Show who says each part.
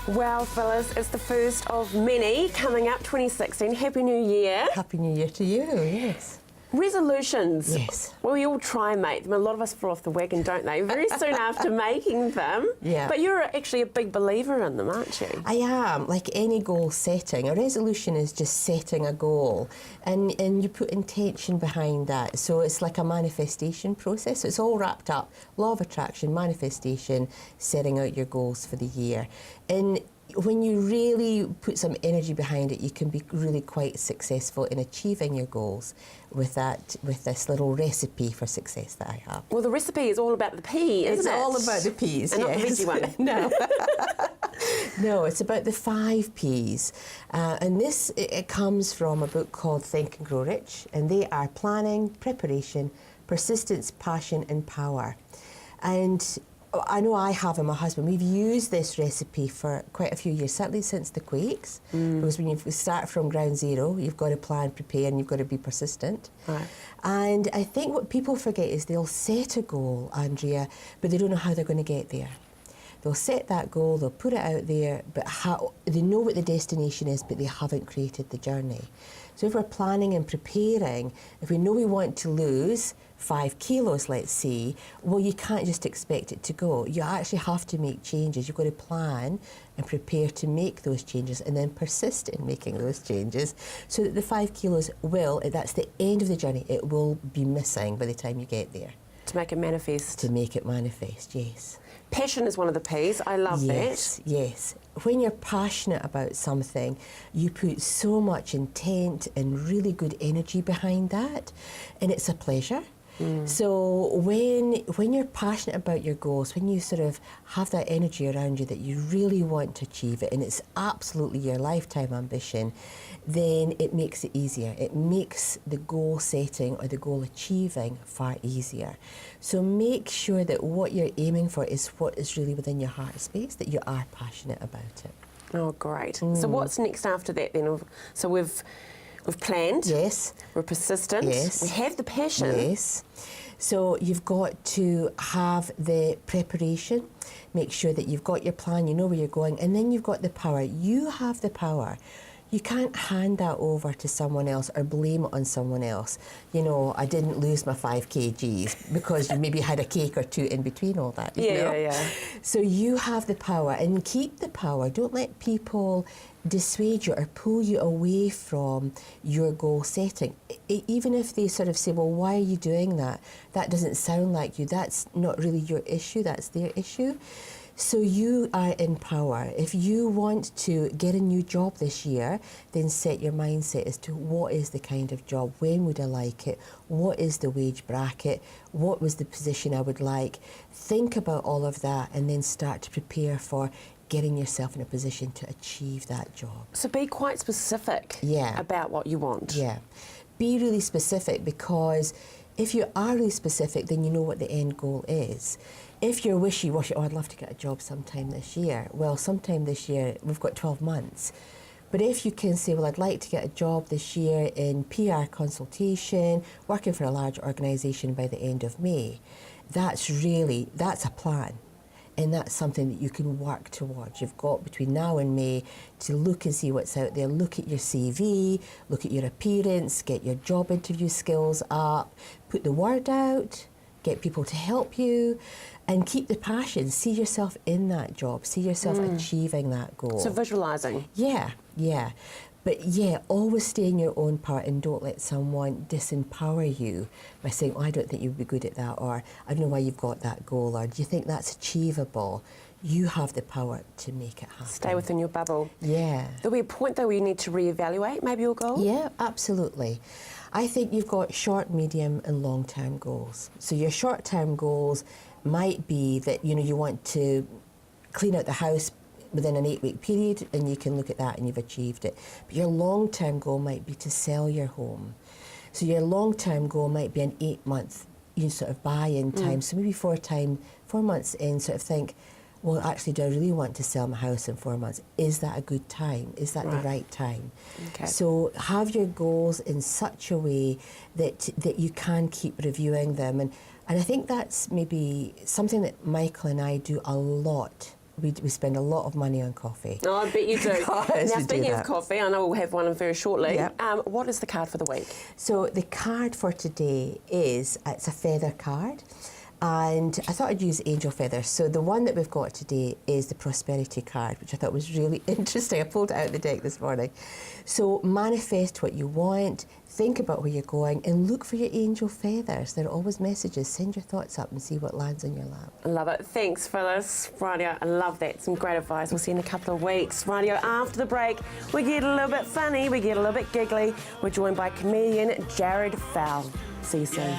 Speaker 1: Well, Phyllis, it's the first of many coming up, 2016. Happy New Year.
Speaker 2: Happy New Year to you, yes.
Speaker 1: Resolutions.
Speaker 2: Yes.
Speaker 1: Well, we all try and make them. A lot of us fall off the wagon, don't they? Very soon after making them.
Speaker 2: Yeah.
Speaker 1: But you're actually a big believer in them, aren't you?
Speaker 2: I am. Like any goal setting, a resolution is just setting a goal and you put intention behind that. So it's like a manifestation process. So it's all wrapped up. Law of attraction, manifestation, setting out your goals for the year. And when you really put some energy behind it, you can be really quite successful in achieving your goals with this little recipe for success that I have.
Speaker 1: Well, the recipe is all about the pea, isn't it?
Speaker 2: It's all about the peas,
Speaker 1: and
Speaker 2: yes.
Speaker 1: not the veggie one.
Speaker 2: No. No, it's about the 5 Ps. And this, it comes from a book called Think and Grow Rich, and they are planning, preparation, persistence, passion and power. And I know I have and my husband, we've used this recipe for quite a few years, certainly since the quakes, because when you start from ground zero, you've got to plan, prepare, and you've got to be persistent.
Speaker 1: Right.
Speaker 2: And I think what people forget is they'll set a goal, Andrea, but they don't know how they're going to get there. They'll set that goal, they'll put it out there, but they know what the destination is, but they haven't created the journey. So if we're planning and preparing, if we know we want to lose 5 kilos, let's say, well, you can't just expect it to go. You actually have to make changes. You've got to plan and prepare to make those changes and then persist in making those changes so that the 5 kilos that's the end of the journey, it will be missing by the time you get there.
Speaker 1: To make it manifest.
Speaker 2: To make it manifest, yes.
Speaker 1: Passion is one of the P's. I love that.
Speaker 2: Yes, yes. When you're passionate about something, you put so much intent and really good energy behind that, and it's a pleasure. So when you're passionate about your goals, when you sort of have that energy around you that you really want to achieve it, and it's absolutely your lifetime ambition, then it makes it easier. It makes the goal setting or the goal achieving far easier. So make sure that what you're aiming for is what is really within your heart space, that you are passionate about it.
Speaker 1: Oh, great. So what's next after that then? So we've planned.
Speaker 2: Yes.
Speaker 1: We're persistent.
Speaker 2: Yes.
Speaker 1: We have the passion.
Speaker 2: Yes. So you've got to have the preparation, make sure that you've got your plan, you know where you're going, and then you've got the power. You have the power. You can't hand that over to someone else or blame it on someone else. You know, I didn't lose my 5 kgs because you maybe had a cake or 2 in between all that. You know?
Speaker 1: Yeah.
Speaker 2: So you have the power, and keep the power. Don't let people dissuade you or pull you away from your goal setting. Even if they sort of say, well, why are you doing that? That doesn't sound like you. That's not really your issue, that's their issue. So you are in power. If you want to get a new job this year, then set your mindset as to what is the kind of job, when would I like it, what is the wage bracket, what was the position I would like. Think about all of that and then start to prepare for getting yourself in a position to achieve that job.
Speaker 1: So be quite specific about what you want.
Speaker 2: Yeah. Be really specific, because if you are really specific, then you know what the end goal is. If you're wishy-washy, oh, I'd love to get a job sometime this year. Well, sometime this year, we've got 12 months. But if you can say, well, I'd like to get a job this year in PR consultation, working for a large organisation by the end of May, that's a plan. And that's something that you can work towards. You've got between now and May to look and see what's out there. Look at your CV, look at your appearance, get your job interview skills up, put the word out, get people to help you, and keep the passion. See yourself in that job. See yourself achieving that goal.
Speaker 1: So visualising.
Speaker 2: Yeah. But always stay in your own power and don't let someone disempower you by saying, oh, I don't think you'd be good at that, or I don't know why you've got that goal, or do you think that's achievable? You have the power to make it happen.
Speaker 1: Stay within your bubble.
Speaker 2: Yeah.
Speaker 1: There'll be a point, though, where you need to reevaluate maybe your goal?
Speaker 2: Yeah, absolutely. I think you've got short, medium and long-term goals. So your short-term goals might be that, you know, you want to clean out the house within an 8-week period, and you can look at that and you've achieved it. But your long-term goal might be to sell your home. So your long-term goal might be an 8-month sort of buy-in time. So maybe 4 months in, sort of think, well, actually, do I really want to sell my house in 4 months? Is that a good time? Is that the right time?
Speaker 1: Okay.
Speaker 2: So have your goals in such a way that you can keep reviewing them. And I think that's maybe something that Michael and I do a lot we spend a lot of money on coffee.
Speaker 1: Oh, I bet you do.
Speaker 2: Because
Speaker 1: Now,
Speaker 2: we do
Speaker 1: speaking of
Speaker 2: that.
Speaker 1: coffee, I know we'll have one very shortly.
Speaker 2: Yep.
Speaker 1: What is the card for the week?
Speaker 2: So the card for today is, it's a feather card. And I thought I'd use angel feathers. So the one that we've got today is the prosperity card, which I thought was really interesting. I pulled it out of the deck this morning. So manifest what you want, think about where you're going, and look for your angel feathers. There are always messages. Send your thoughts up and see what lands on your lap.
Speaker 1: I love it. Thanks, Phyllis. Radio, I love that. Some great advice. We'll see you in a couple of weeks. Radio, after the break, we get a little bit funny, we get a little bit giggly. We're joined by comedian Jared Fowl. See you soon.